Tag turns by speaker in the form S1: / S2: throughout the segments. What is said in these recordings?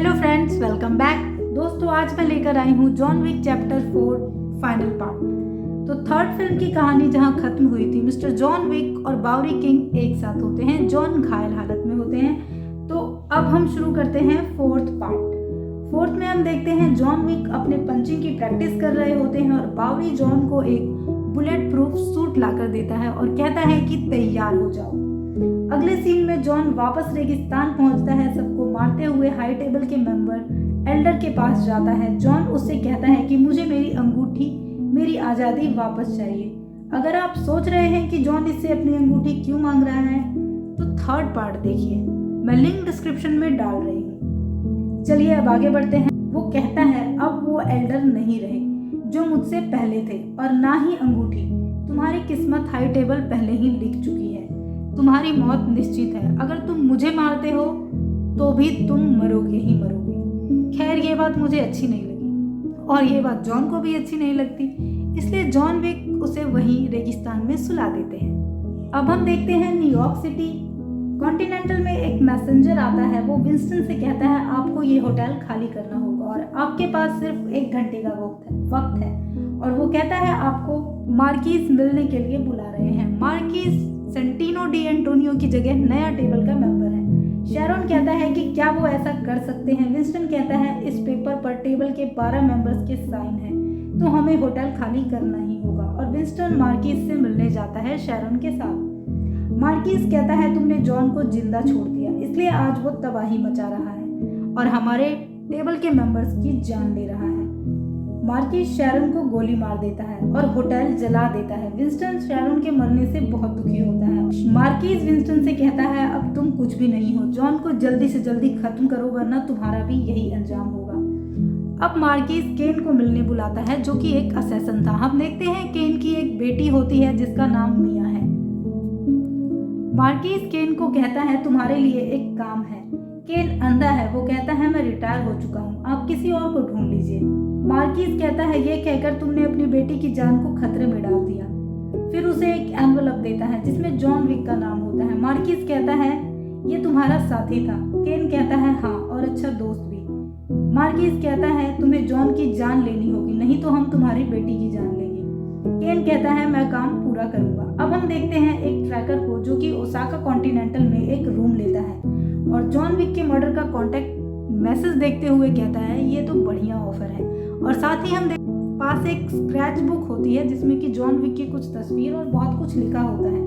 S1: Hello friends, welcome back. दोस्तों, आज मैं लेकर आई हूँ John Wick chapter 4 final part. तो थर्ड फिल्म की कहानी जहाँ खत्म हुई थी, मिस्टर जॉन विक और बावरी किंग एक साथ होते हैं, जॉन घायल हालत में होते हैं। तो अब हम शुरू करते हैं फोर्थ पार्ट। फोर्थ में हम देखते हैं जॉन विक अपने पंचिंग की प्रैक्टिस कर रहे होते हैं और बावरी जॉन को एक बुलेट प्रूफ सूट लाकर देता है और कहता है कि तैयार हो जाओ। अगले सीन में जॉन वापस रेगिस्तान पहुंचता है, सबको मारते हुए हाई टेबल के मेंबर एल्डर के पास जाता है। जॉन उससे कहता है कि मुझे मेरी अंगूठी, मेरी आज़ादी वापस चाहिए। अगर आप सोच रहे हैं कि जॉन इससे अपनी अंगूठी क्यों मांग रहा है, तो थर्ड पार्ट देखिए, मैं लिंक डिस्क्रिप्शन में डाल रही हूँ। चलिए अब आगे बढ़ते हैं। वो कहता है अब वो एल्डर नहीं रहे जो मुझसे पहले थे, और ना ही अंगूठी। तुम्हारी किस्मत हाई टेबल पहले ही लिख चुकी है, तुम्हारी मौत निश्चित है। अगर तुम मुझे मारते हो तो भी तुम मरोगे ही मरोगे। खैर, ये बात मुझे अच्छी नहीं लगी और ये बात जॉन को भी अच्छी नहीं लगती, इसलिए जॉन विक उसे वहीं रेगिस्तान में सुला देते हैं। अब हम देखते हैं न्यूयॉर्क सिटी। कॉन्टिनेंटल में एक मैसेंजर आता है। वो विंस्टन से कहता है आपको ये होटल खाली करना होगा और आपके पास सिर्फ 1 घंटे का वक्त है। और वो कहता है आपको मार्किस मिलने के लिए बुला रहे हैं। मार्किस सेंटिनो डी एंटोनियो की जगह नया टेबल का मेंबर है। शेरोन कहता है कि क्या वो ऐसा कर सकते हैं। विंस्टन कहता है इस पेपर पर टेबल के 12 मेंबर्स के साइन हैं, तो हमें होटल खाली करना ही होगा। और विंस्टन मार्किस से मिलने जाता है शेरोन के साथ। मार्किस कहता है तुमने जॉन को जिंदा छोड़ दिया, इसलिए आज वो तबाही मचा रहा है और हमारे टेबल के मेंबर्स की जान ले रहा है। मार्किस शेरन को गोली मार देता है और होटल जला देता है। विंस्टन शेरन के मरने से बहुत दुखी होता है। मार्किस विंस्टन से कहता है अब तुम कुछ भी नहीं हो, जॉन को जल्दी से जल्दी खत्म करो वरना तुम्हारा भी यही अंजाम होगा। अब मार्किस केन को मिलने बुलाता है, जो कि एक असैसन था। हम देखते हैं केन की एक बेटी होती है जिसका नाम मिया है। मार्किस केन को कहता है तुम्हारे लिए एक काम है। केन अंधा है। वो कहता है मैं रिटायर हो चुका हूँ, आप किसी और को ढूंढ लीजिए। मार्किस कहता है ये कहकर तुमने अपनी बेटी की जान को खतरे में डाल दिया। फिर उसे एक एनवलप देता है जिसमें जॉन विक का नाम होता है। मार्किस कहता है ये तुम्हारा साथी था। केन कहता है हाँ, और अच्छा दोस्त भी। मार्किस कहता है तुम्हें जॉन की जान लेनी होगी, नहीं तो हम तुम्हारी बेटी की जान लेंगे। केन कहता है मैं काम पूरा करूंगा। अब हम देखते हैं एक ट्रैकर को, जो कि ओसाका कॉन्टिनेंटल में एक रूम लेता है और जॉन विक के मर्डर का कॉन्टेक्ट मैसेज देखते हुए कहता है ये तो बढ़िया ऑफर है। और साथ ही हम पास एक स्क्रैच बुक होती है जिसमें कि जॉन विक की कुछ तस्वीर और बहुत कुछ लिखा होता है।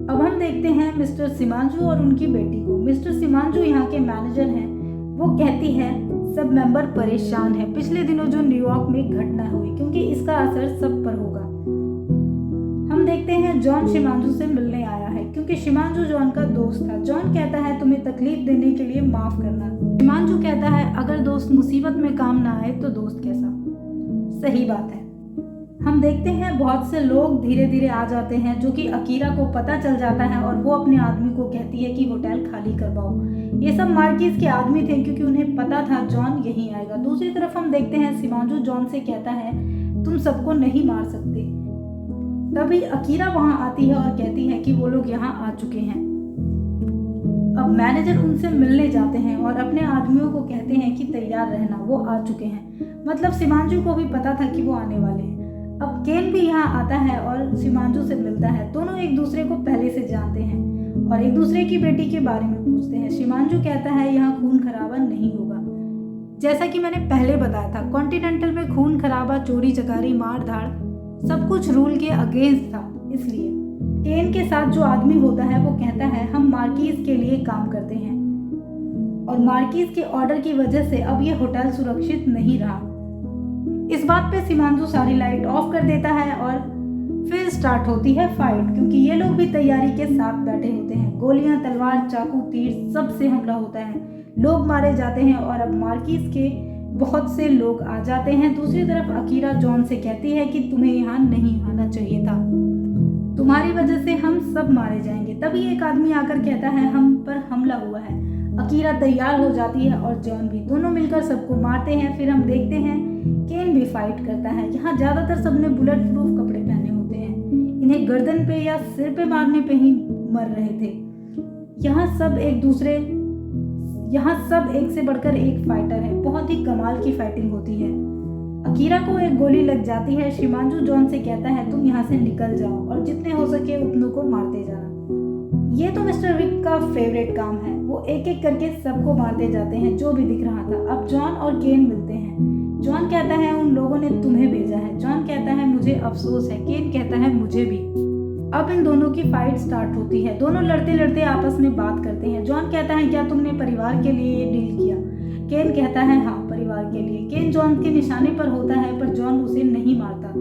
S1: अब हम देखते हैं मिस्टर सिमांजू और उनकी बेटी को। मिस्टर सिमांजू यहाँ के मैनेजर हैं। वो कहती है सब मेंबर परेशान है, पिछले दिनों जो न्यूयॉर्क में घटना हुई, क्योंकि इसका असर सब पर होगा। हम देखते हैं जॉन शिमांजू से मिलने आया है, क्योंकि शिमांजू जॉन का दोस्त था। जॉन कहता है तुम्हें तकलीफ देने के लिए माफ करना। शिमांजू कहता है अगर दोस्त मुसीबत में काम ना आए तो दोस्त कैसा। सही बात है। हम देखते हैं बहुत से लोग धीरे धीरे आ जाते हैं, जो कि अकीरा को पता चल जाता है और वो अपने आदमी को कहती है कि होटल खाली करवाओ। ये सब मार्किस के आदमी थे, क्योंकि उन्हें पता था जॉन यहीं आएगा। दूसरी तरफ हम देखते हैं शिमांजू जॉन से कहता है तुम सबको नहीं मार सकते। तभी अकीरा वहां आती है और कहती है कि वो लोग यहाँ आ चुके हैं। अब मैनेजर उनसे मिलने जाते हैं और अपने आदमियों को कहते हैं कि तैयार रहना, वो आ चुके हैं। मतलब शिमांजू को भी पता था कि वो आने वाले हैं। अब केन भी यहाँ आता है और शिमांजू से मिलता है। दोनों एक दूसरे को पहले से जानते हैं और एक दूसरे की बेटी के बारे में पूछते हैं। शिमांजू कहता है यहाँ खून खराबा नहीं होगा। जैसा कि मैंने पहले बताया था, कॉन्टिनेंटल में खून खराबा, चोरी चकारी, मार धाड़ सब कुछ रूल के अगेंस्ट था। इसलिए केन के साथ जो आदमी होता है वो कहता है हम मार्किस के लिए काम करते हैं और मार्किस के ऑर्डर की वजह से अब ये होटल सुरक्षित नहीं रहा। इस बात पे शिमांजू सारी लाइट ऑफ कर देता है और फिर स्टार्ट होती है फाइट, क्योंकि ये लोग भी तैयारी के साथ बैठे होते हैं। गोलियां, तलवार, चाकू, तीर सब से हमला होता है। लोग मारे जाते हैं और अब मार्किस के बहुत से लोग आ जाते हैं। दूसरी तरफ अकीरा जॉन से कहती है कि तुम्हें यहाँ नहीं आना चाहिए था, तुम्हारी वजह से हम सब मारे जाएंगे। तभी एक आदमी आकर कहता है हम पर हमला हुआ है। अकीरा तैयार हो जाती है और जॉन भी, दोनों मिलकर सबको मारते हैं। फिर हम देखते हैं केन भी फाइट करता है। यहाँ ज्यादातर सबने बुलेट प्रूफ कपड़े पहने होते हैं, इन्हें गर्दन पे या सिर पे मारने पे ही मर रहे थे। यहाँ सब एक दूसरे यहाँ सब एक से बढ़कर एक फाइटर है, बहुत ही कमाल की फाइटिंग होती है। अकीरा को एक गोली लग जाती है। शिमांजू जॉन से कहता है तुम यहाँ से निकल जाओ और जितने हो सके उतनों को मारते जाना। ये तो मिस्टर विक का फेवरेट काम है, वो एक एक करके सबको मारते जाते हैं जो भी दिख रहा था। अब जॉन और केन मिलते हैं। जॉन कहता है उन लोगों ने तुम्हें भेजा है। जॉन कहता है मुझे अफसोस है। केन कहता है मुझे भी। अब इन दोनों की फाइट स्टार्ट होती है। दोनों लड़ते लड़ते आपस में बात करते हैं। जॉन कहता है क्या तुमने परिवार के लिए ये डील किया? केन कहता है हाँ, परिवार के लिए। केन जॉन के निशाने पर होता है पर जॉन उसे नहीं मारता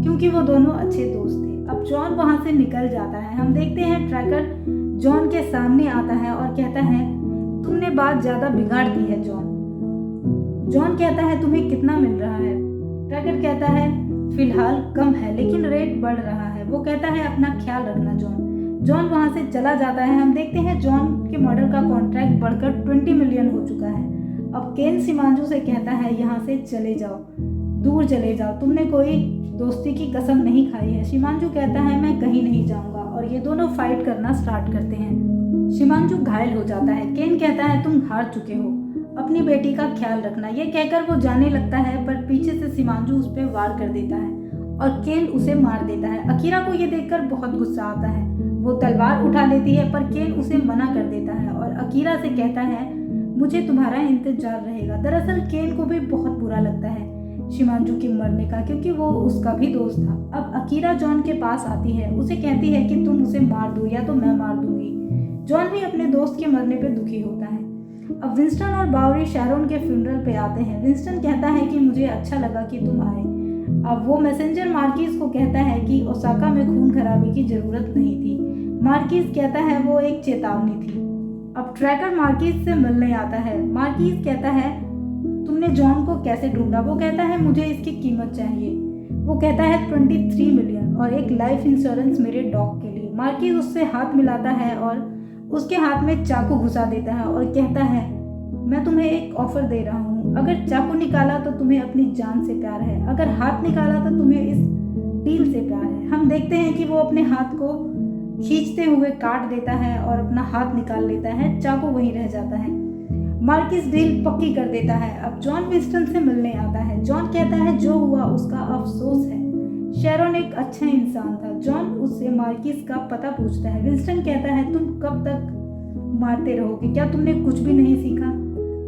S1: क्योंकि वो दोनों अच्छे दोस्त थे। अब जॉन वहां से निकल जाता है। हम देखते हैं ट्रैकर जॉन के सामने आता है और कहता है तुमने बात ज्यादा बिगाड़ दी है जॉन। जॉन कहता है तुम्हें कितना मिल रहा है? ट्रैकर कहता है फिलहाल कम है लेकिन रेट बढ़ रहा है। वो कहता है अपना ख्याल रखना जॉन। जॉन वहां से चला जाता है। हम देखते हैं जॉन के मर्डर का कॉन्ट्रैक्ट बढ़कर 20 मिलियन हो चुका है। अब केन शिमांजू से कहता है यहाँ से चले जाओ, दूर चले जाओ, तुमने कोई दोस्ती की कसम नहीं खाई है। शिमांजू कहता है मैं कहीं नहीं जाऊंगा और ये दोनों फाइट करना स्टार्ट करते हैं। शिमांजू घायल हो जाता है। केन कहता है तुम हार चुके हो, अपनी बेटी का ख्याल रखना। ये कहकर वो जाने लगता है पर पीछे से शिमांजू उस पर वार कर देता है और केन उसे मार देता है। अकीरा को ये देखकर बहुत गुस्सा आता है। वो तलवार उठा लेती है पर केन उसे मना कर देता है और अकीरा से कहता है मुझे तुम्हारा इंतजार रहेगा। दरअसल केन को भी बहुत बुरा लगता है शिमांजू के मरने का क्योंकि वो उसका भी दोस्त था। अब अकीरा जॉन के पास आती है। उसे कहती है कि तुम उसे मार दो या तो मैं मार दूंगी। जॉन भी अपने दोस्त के मरने पे दुखी होता है। अब विंस्टन और बावरी शैरोन के फ्यूनरल पे आते हैं। विंस्टन कहता है कि मुझे अच्छा लगा कि तुम आए। अब वो मैसेंजर मार्किस को कहता है कि ओसाका में खून खराबे की जरूरत नहीं थी। मार्किस कहता है वो एक चेतावनी थी। अब ट्रैकर मार्किस से मिलने आता है। मार्किस कहता है तुमने जॉन को कैसे ढूंढा? वो कहता है मुझे इसकी कीमत चाहिए। वो कहता है 23 मिलियन और एक लाइफ इंश्योरेंस मेरे डॉग के लिए। मार्किस उससे हाथ मिलाता है और उसके हाथ में चाकू घुसा देता है और कहता है मैं तुम्हें एक ऑफर दे रहा हूँ, अगर चाकू निकाला तो तुम्हें अपनी जान से प्यार है, अगर हाथ निकाला तो तुम्हें इस डील से प्यार है। हम देखते हैं कि वो अपने हाथ को खींचते हुए काट देता है और अपना हाथ निकाल लेता है। चाकू वहीं रह जाता है। मार्किस डील पक्की कर देता है। अब जॉन विंस्टन से मिलने आता है। जॉन कहता है जो हुआ उसका अफसोस है। शेरोन एक अच्छा इंसान था। जॉन उससे मार्किस का पता पूछता है। विंस्टन कहता है तुम कब तक मारते रहोगे? क्या तुमने कुछ भी नहीं सीखा?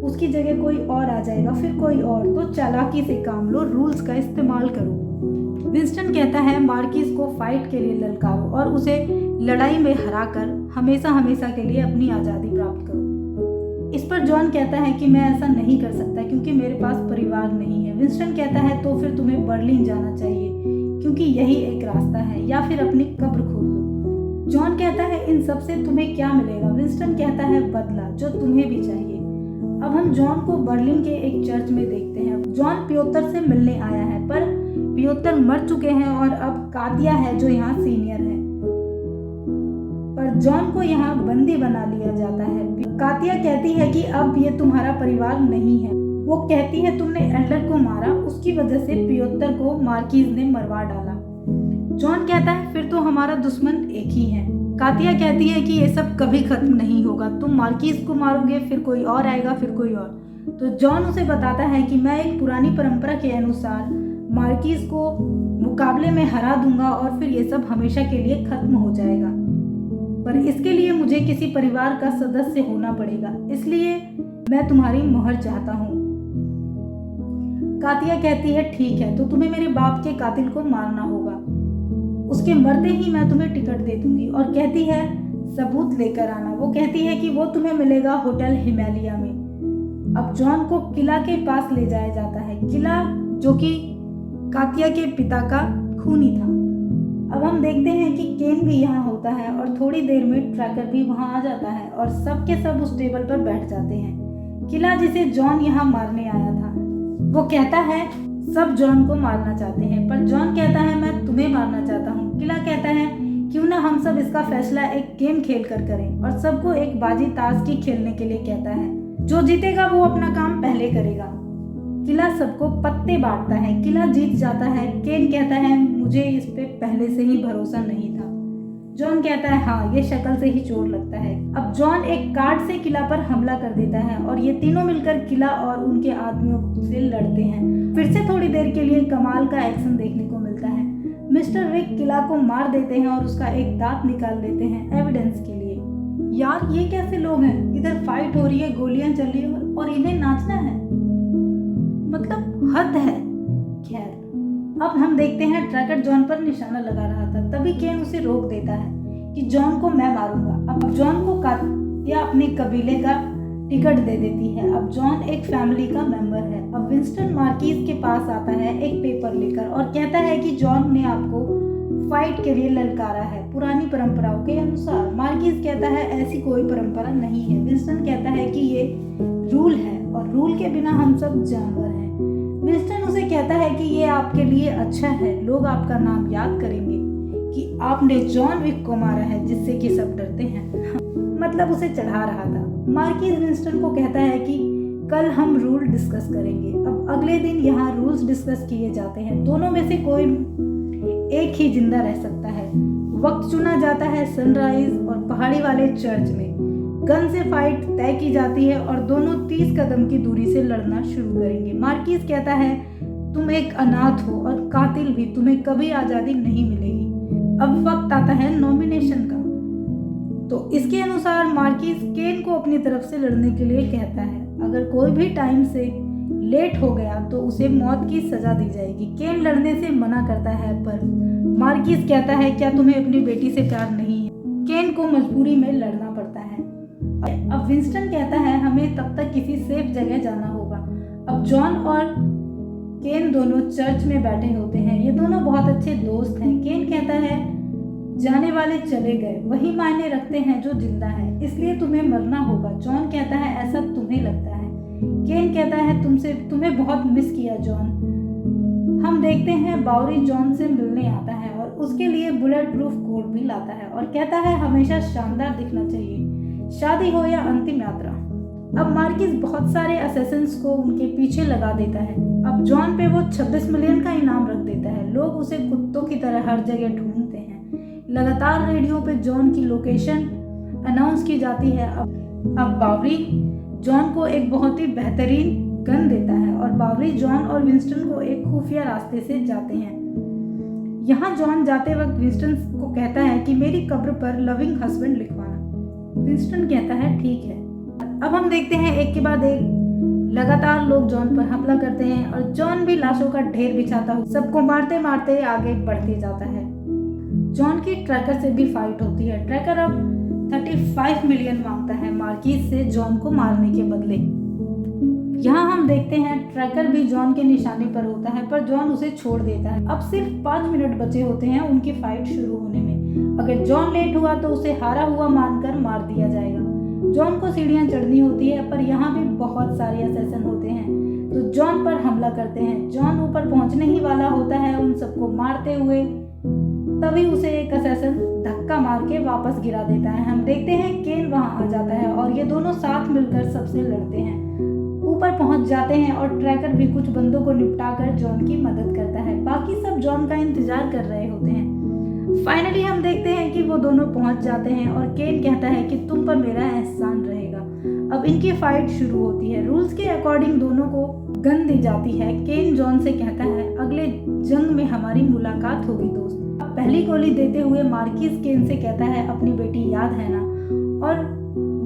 S1: उसकी जगह कोई और आ जाएगा, फिर कोई और, तो चालाकी से काम लो, रूल्स का इस्तेमाल करो। विंस्टन कहता है मार्किस को फाइट के लिए ललकारो और उसे लड़ाई में हराकर हमेशा हमेशा के लिए अपनी आज़ादी प्राप्त करो। इस पर जॉन कहता है कि मैं ऐसा नहीं कर सकता क्योंकि मेरे पास परिवार नहीं है। विंस्टन कहता है तो फिर तुम्हें बर्लिन जाना चाहिए क्योंकि यही एक रास्ता है, या फिर अपनी कब्र खोद लो। जॉन कहता है इन सब से तुम्हें क्या मिलेगा? विंस्टन कहता है बदला, जो तुम्हें भी चाहिए। अब हम जॉन को बर्लिन के एक चर्च में देखते हैं। जॉन पियोतर से मिलने आया है पर पियोतर मर चुके हैं और अब कातिया है जो यहाँ सीनियर है, पर जॉन को यहाँ बंदी बना लिया जाता है। कातिया कहती है कि अब ये तुम्हारा परिवार नहीं है। वो कहती है तुमने एल्डर को मारा, उसकी वजह से पियोतर को मार्किस ने मरवा डाला। जॉन कहता है फिर तो हमारा दुश्मन एक ही है। कातिया कहती है कि ये सब कभी खत्म नहीं होगा, तुम मार्किस को मारोगे, फिर कोई और आएगा, फिर कोई और। तो जॉन उसे बताता है कि मैं एक पुरानी परंपरा के अनुसार मार्किस को मुकाबले में हरा दूंगा और फिर ये सब हमेशा के लिए खत्म हो जाएगा, पर इसके लिए मुझे किसी परिवार का सदस्य होना पड़ेगा, इसलिए मैं तुम्हारी मोहर चाहता हूँ। कातिया कहती है ठीक है, तो तुम्हें मेरे बाप के कातिल को मारना होगा, उसके मरते ही मैं तुम्हें टिकट दे दूंगी। और कहती है सबूत लेकर आना। वो कहती है कि वो तुम्हें मिलेगा होटल हिमालय में। अब जॉन को किला के पास ले जाया जाता है, किला जो कि कातिया के पिता का खूनी था। अब हम देखते हैं कि केन भी यहाँ होता है और थोड़ी देर में ट्रैकर भी वहाँ आ जाता है और सब के सब उस टेबल पर बैठ जाते हैं। किला जिसे जॉन यहाँ मारने आया था, वो कहता है सब जॉन को मारना चाहते हैं, पर जॉन कहता है मैं तुम्हें मारना चाहता हूँ। किला कहता है क्यों ना हम सब इसका फैसला एक गेम खेल कर करें, और सबको एक बाजी ताश की खेलने के लिए कहता है। जो जीतेगा वो अपना काम पहले करेगा। किला सबको पत्ते बांटता है। किला जीत जाता है। केन कहता है मुझे इस पे पहले से ही भरोसा नहीं था। जॉन कहता है हाँ, ये शक्ल से ही चोट लगता है। अब जॉन एक कार्ड से किला पर हमला कर देता है और ये तीनों मिलकर किला और उनके आदमियों से लड़ते हैं। फिर से थोड़ी देर के लिए कमाल का एक्शन देखने को मिलता है। मिस्टर विक किला को मार देते हैं और उसका एक दांत निकाल लेते हैं एविडेंस के लिए। यार ये कैसे लोग हैं, इधर फाइट हो रही है, गोलियां चल रही है और इन्हें नाचना है, मतलब हद है। खैर अब हम देखते हैं ट्रैकर जॉन पर निशाना लगा रहा था, तभी केन उसे रोक देता है कि जॉन को मैं मारूंगा। अब जॉन को कातिया अपने कबीले का टिकट दे देती है। अब जॉन एक फैमिली का मेंबर है। अब विंस्टन मार्किस के पास आता है एक पेपर लेकर और कहता है कि जॉन ने आपको फाइट के लिए ललकारा है पुरानी परंपराओं के अनुसार। मार्किस कहता है ऐसी कोई परंपरा नहीं है। विंस्टन कहता है कि ये रूल है और रूल के बिना हम सब जानवर हैं। विंस्टन उसे कहता है कि ये आपके लिए अच्छा है, लोग आपका नाम याद करेंगे कि आपने जॉन विक को मारा है, जिससे कि सब डरते हैं। मतलब उसे चढ़ा रहा था। मार्किस विंस्टन को कहता है कि कल हम रूल डिस्कस करेंगे। अब अगले दिन यहाँ रूल्स डिस्कस किए जाते हैं। दोनों में से कोई एक ही जिंदा रह सकता है। वक्त चुना जाता है सनराइज और पहाड़ी वाले चर्च में। गन से फाइट तय की जाती है और दोनों 30 कदम की दूरी से लड़ना शुरू करेंगे। मार्किस कहता है तुम एक अनाथ हो और कातिल भी, तुम्हें कभी आज़ादी नहीं मिलेगी। अब वक्त आता है नॉमिनेशन का। तो इसके अनुसार मार्किस केन को अपनी तरफ से लड़ने के लिए कहता है। अगर कोई भी टाइम से लेट हो गया तो उसे मौत की सजा दी जाएगी। केन लड़ने से मना करता है पर मार्किस कहता है क्या तुम्हें अपनी बेटी से प्यार नहीं है। केन को मजबूरी में लड़ना पड़ता है। अब विंस्टन कहता है हमें तब तक किसी सेफ जगह जाना होगा। अब जॉन और केन दोनों चर्च में बैठे होते हैं। ये दोनों बहुत अच्छे दोस्त हैं। केन कहता है जाने वाले चले गए वही मायने रखते हैं जो जिंदा है, इसलिए तुम्हें मरना होगा। जॉन कहता है ऐसा तुम्हें लगता है। केन कहता है तुम्हें बहुत मिस किया जॉन। हम देखते हैं बावरी जॉन से मिलने आता है और उसके लिए बुलेट प्रूफ कोट भी लाता है और कहता है हमेशा शानदार दिखना चाहिए, शादी हो या अंतिम यात्रा। अब मार्किस बहुत सारे असैसिन्स को उनके पीछे लगा देता है। अब जॉन पे वो 26 मिलियन का इनाम रख देता है। लोग उसे कुत्तों की तरह हर जगह ढूंढते हैं। लगातार रेडियो पे जॉन की लोकेशन अनाउंस की जाती है। अब बावरी जॉन को एक बहुत ही बेहतरीन गन देता है और बावरी जॉन और विंस्टन को एक खुफिया रास्ते से जाते हैं। यहाँ जॉन जाते वक्त विंस्टन को कहता है कि मेरी कब्र पर लविंग हस्बैंड लिखवाना। विंस्टन कहता है ठीक है। अब हम देखते हैं एक के बाद एक लगातार लोग जॉन पर हमला करते हैं और जॉन भी लाशों का ढेर बिछाता हुआ सबको मारते मारते आगे बढ़ते जाता है। जॉन की ट्रैकर से भी फाइट होती है। ट्रैकर अब 35 मिलियन मांगता है मार्किस से जॉन को मारने के बदले। यहाँ हम देखते हैं ट्रैकर भी जॉन के निशाने पर होता है पर जॉन उसे छोड़ देता है। अब सिर्फ 5 मिनट बचे होते हैं उनकी फाइट शुरू होने में। अगर जॉन लेट हुआ तो उसे हारा हुआ मानकर मार दिया जाएगा। जॉन को सीढ़ियां चढ़नी होती है पर यहाँ भी बहुत सारे असैसिन होते हैं तो जॉन पर हमला करते हैं। जॉन ऊपर पहुंचने ही वाला होता है उन सबको मारते हुए, तभी उसे एक असैसिन धक्का मार के वापस गिरा देता है। हम देखते हैं केन वहां आ जाता है और ये दोनों साथ मिलकर सबसे लड़ते हैं। ऊपर पहुंच जाते हैं और ट्रैकर भी कुछ बंदों को निपटाकर जॉन की मदद करता है। बाकी सब जॉन का इंतजार कर रहे होते हैं। फाइनली हम देखते हैं कि वो दोनों पहुंच जाते हैं और केन कहता है कि तुम पर मेरा एहसान रहेगा। अब इनकी फाइट शुरू होती है। रूल्स के अकॉर्डिंग दोनों को गन दी जाती है। केन जॉन से कहता है अगले जंग में हमारी मुलाकात होगी दोस्त। अब पहली गोली देते हुए मार्किस केन से कहता है अपनी बेटी याद है ना, और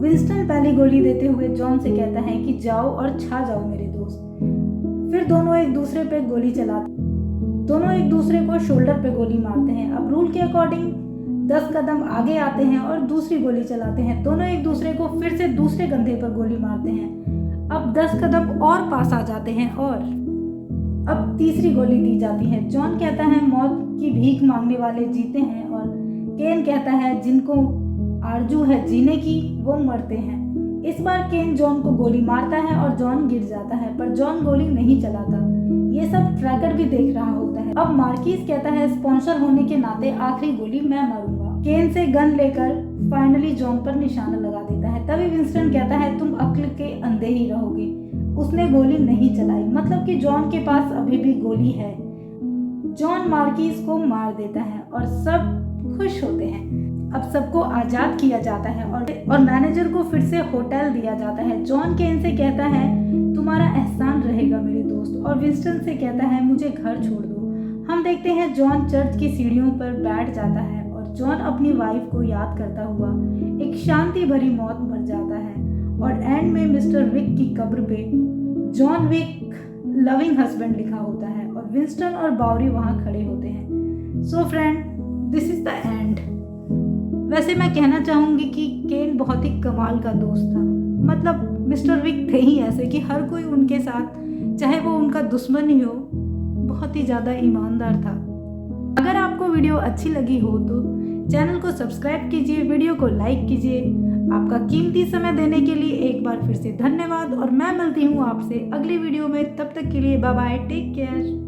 S1: विंस्टन पहली गोली देते हुए जॉन से कहता है कि जाओ और छा जाओ मेरे दोस्त। फिर दोनों एक दूसरे पे गोली चलाते, दोनों एक दूसरे को शोल्डर पे गोली मारते हैं। अब रूल के अकॉर्डिंग 10 कदम आगे आते हैं और दूसरी गोली चलाते हैं। दोनों एक दूसरे को फिर से दूसरे कंधे पर गोली मारते हैं। अब 10 कदम और पास आ जाते हैं और अब तीसरी गोली दी जाती है। जॉन कहता है मौत की भीख मांगने वाले जीते हैं और केन कहता है जिनको आरजू है जीने की वो मरते हैं। इस बार केन जॉन को गोली मारता है और जॉन गिर जाता है पर जॉन गोली नहीं चलाता। ये सब ट्रैकर भी देख रहा होता है। अब मार्किस कहता है स्पॉन्सर होने के नाते आखिरी गोली मैं मारूंगा। केन से गन लेकर फाइनली जॉन पर निशाना लगा देता है। तभी विंस्टन कहता है तुम अक्ल के अंधे ही रहोगे, उसने गोली नहीं चलाई, मतलब कि जॉन के पास अभी भी गोली है। जॉन मार्किस को मार देता है और सब खुश होते हैं। अब सबको आज़ाद किया जाता है और मैनेजर को फिर से होटल दिया जाता है। जॉन केन से कहता है तुम्हारा एहसान रहेगा मेरे दोस्त, और विंस्टन से कहता है मुझे घर छोड़ दो। हम देखते हैं जॉन चर्च की सीढ़ियों पर बैठ जाता है और जॉन अपनी वाइफ को याद करता हुआ एक शांति भरी मौत मर जाता है। और एंड में मिस्टर विक की कब्र पे जॉन विक लविंग हस्बैंड लिखा होता है और विंस्टन और बाउरी वहाँ खड़े होते हैं। So friend, this is the end. वैसे मैं कहना चाहूँगी कि केन बहुत ही कमाल का दोस्त था। मतलब मिस्टर विक थे ही ऐसे कि हर कोई उनके साथ, चाहे वो उनका दुश्मन ही हो, बहुत ही ज़्यादा ईमानदार था। अगर आपको वीडियो अच्छी लगी हो तो चैनल को सब्सक्राइब कीजिए, वीडियो को लाइक कीजिए। आपका कीमती समय देने के लिए एक बार फिर से धन्यवाद, और मैं मिलती हूँ आपसे अगली वीडियो में। तब तक के लिए बाय बाय, टेक केयर।